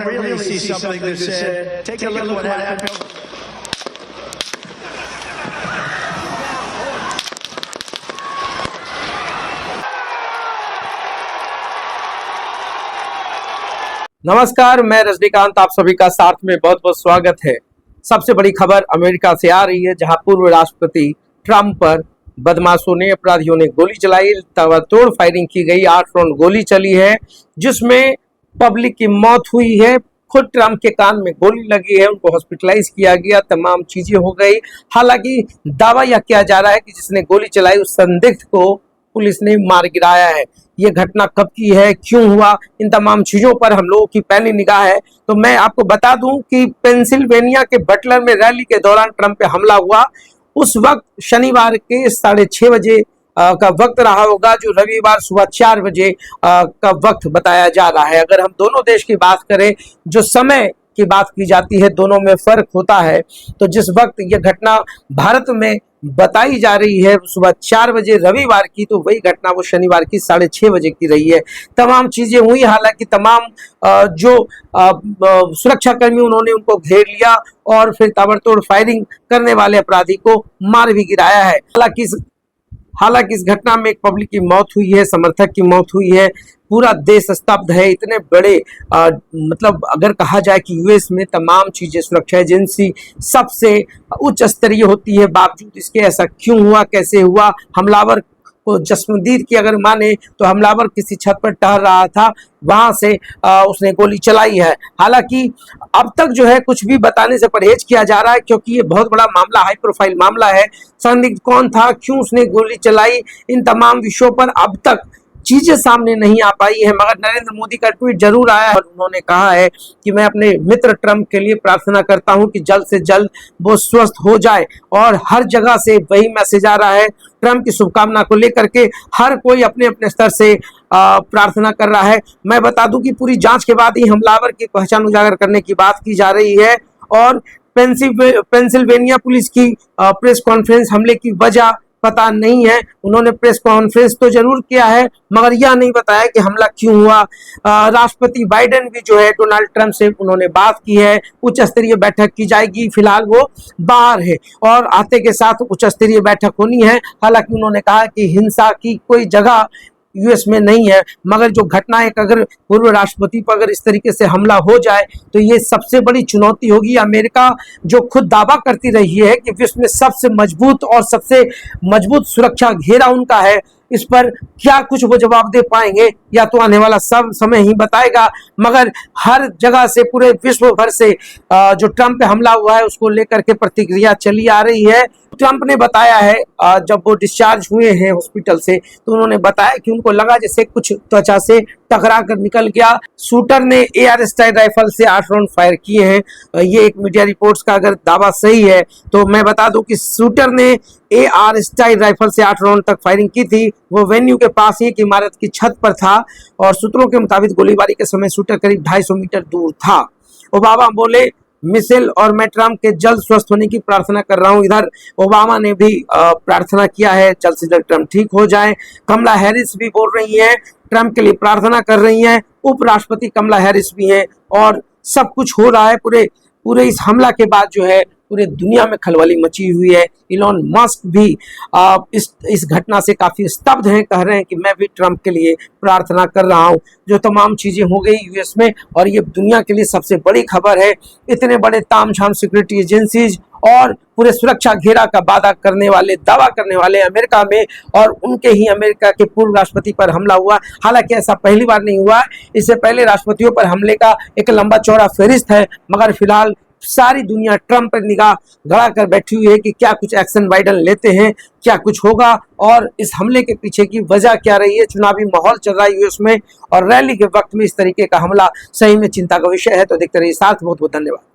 to really see something that's said. Take a look at what happened. नमस्कार, मैं रजनीकांत, आप सभी का साथ में बहुत बहुत स्वागत है। सबसे बड़ी खबर अमेरिका से आ रही है, जहां पूर्व राष्ट्रपति ट्रंप पर बदमाशों ने, अपराधियों ने गोली चलाई, ताबड़तोड़ फायरिंग की गई। 8 राउंड गोली चली है, जिसमें पब्लिक की मौत हुई है। खुद ट्रंप के कान में गोली लगी है, उनको हॉस्पिटलाइज किया गया, तमाम चीजें हो गई। हालांकि दावा यह किया जा रहा है कि जिसने गोली चलाई उस संदिग्ध को पुलिस ने मार गिराया है। ये घटना कब की है, क्यों हुआ, इन तमाम चीजों पर हम लोगों की पहली निगाह है। तो मैं आपको बता दूं कि पेंसिल्वेनिया के बटलर में रैली के दौरान ट्रंप पे हमला हुआ। उस वक्त शनिवार के 6:30 बजे का वक्त रहा होगा, जो रविवार सुबह 4 बजे का वक्त बताया जा रहा है। अगर हम दोनों देश की बात करें, जो समय की बात की जाती है, दोनों में फर्क होता है। तो जिस वक्त यह घटना भारत में बताई जा रही है सुबह 4 बजे रविवार की, तो वही घटना वो शनिवार की 6:30 बजे की रही है। तमाम चीजें हुई, हालांकि तमाम जो सुरक्षा कर्मी उन्होंने उनको घेर लिया और फिर ताबड़तोड़ फायरिंग करने वाले अपराधी को मार भी गिराया है। हालांकि इस घटना में एक पब्लिक की मौत हुई है, समर्थक की मौत हुई है। पूरा देश स्तब्ध है। इतने बड़े मतलब अगर कहा जाए कि यूएस में तमाम चीजें, सुरक्षा एजेंसी सबसे उच्च स्तरीय होती है, बावजूद इसके ऐसा क्यों हुआ, कैसे हुआ? हमलावर को जस्मदीद की अगर माने तो हमलावर किसी छत पर टहल रहा था, वहां से उसने गोली चलाई है। हालांकि अब तक जो है कुछ भी बताने से परहेज किया जा रहा है, क्योंकि ये बहुत बड़ा मामला, हाई प्रोफाइल मामला है। संदिग्ध कौन था, क्यों उसने गोली चलाई, इन तमाम विषयों पर अब तक चीजें सामने नहीं आ पाई है। मगर नरेंद्र मोदी का ट्वीट जरूर आया है और उन्होंने कहा है कि मैं अपने मित्र ट्रंप के लिए प्रार्थना करता हूं कि जल्द से जल्द वो स्वस्थ हो जाए। और हर जगह से वही मैसेज आ रहा है, ट्रंप की शुभकामना को लेकर के हर कोई अपने अपने स्तर से प्रार्थना कर रहा है। मैं बता दूं कि पूरी जांच के बाद ही हमलावर की पहचान उजागर करने की बात की जा रही है। और पेंसिल्वेनिया पुलिस की प्रेस कॉन्फ्रेंस, हमले की वजह पता नहीं है। उन्होंने प्रेस कॉन्फ्रेंस तो जरूर किया है, मगर यह नहीं बताया कि हमला क्यों हुआ। राष्ट्रपति बाइडेन भी जो है डोनाल्ड ट्रंप से उन्होंने बात की है, उच्च स्तरीय बैठक की जाएगी। फिलहाल वो बाहर है और आते के साथ उच्च स्तरीय बैठक होनी है। हालांकि उन्होंने कहा कि हिंसा की कोई जगह यूएस में नहीं है, मगर जो घटना एक अगर पूर्व राष्ट्रपति पर अगर इस तरीके से हमला हो जाए तो ये सबसे बड़ी चुनौती होगी। अमेरिका जो खुद दावा करती रही है कि विश्व में सबसे मजबूत और सबसे मजबूत सुरक्षा घेरा उनका है, इस पर क्या कुछ वो जवाब दे पाएंगे या तो आने वाला सब समय ही बताएगा। मगर हर जगह से, पूरे विश्व भर से जो ट्रंप पे हमला हुआ है उसको लेकर के प्रतिक्रिया चली आ रही है। ट्रंप ने बताया है जब वो डिस्चार्ज हुए हैं हॉस्पिटल से, तो उन्होंने बताया कि उनको लगा जैसे कुछ त्वचा से टकरा कर निकल गया। शूटर ने AR स्टाइल राइफल से 8 राउंड फायर किए हैं। ये एक मीडिया रिपोर्ट्स का अगर दावा सही है तो मैं बता दूं कि शूटर ने AR स्टाइल राइफल से 8 राउंड तक फायरिंग की थी। वो वेन्यू के पास ही एक इमारत की छत पर था और सूत्रों के मुताबिक गोलीबारी के समय शूटर करीब 250 मीटर दूर था। ओबामा बोले, मिशेल और मैं ट्रंप के जल्द स्वस्थ होने की प्रार्थना कर रहा हूं। इधर ओबामा ने भी प्रार्थना किया है जल्द से जल्द ट्रंप ठीक हो जाए। कमला हैरिस भी बोल रही हैं, ट्रंप के लिए प्रार्थना कर रही हैं। उपराष्ट्रपति कमला हैरिस भी हैं और सब कुछ हो रहा है। पूरे इस हमला के बाद जो है पूरे दुनिया में खलबली मची हुई है। इलॉन मस्क भी इस घटना से काफी स्तब्ध हैं, कह रहे हैं कि मैं भी ट्रंप के लिए प्रार्थना कर रहा हूं। जो तमाम चीजें हो गई यूएस में, और ये दुनिया के लिए सबसे बड़ी खबर है। इतने बड़े तामझाम सिक्योरिटी एजेंसीज और पूरे सुरक्षा घेरा का दावा करने वाले अमेरिका में, और उनके ही अमेरिका के पूर्व राष्ट्रपति पर हमला हुआ। हालांकि ऐसा पहली बार नहीं हुआ, इससे पहले राष्ट्रपतियों पर हमले का एक लंबा चौड़ा फहरिस्त है। मगर फिलहाल सारी दुनिया ट्रंप पर निगाह गड़ा कर बैठी हुई है कि क्या कुछ एक्शन बाइडेन लेते हैं, क्या कुछ होगा और इस हमले के पीछे की वजह क्या रही है। चुनावी माहौल चल रहा है यूएस में और रैली के वक्त में इस तरीके का हमला सही में चिंता का विषय है। तो देखते रहिए साथ। बहुत बहुत धन्यवाद।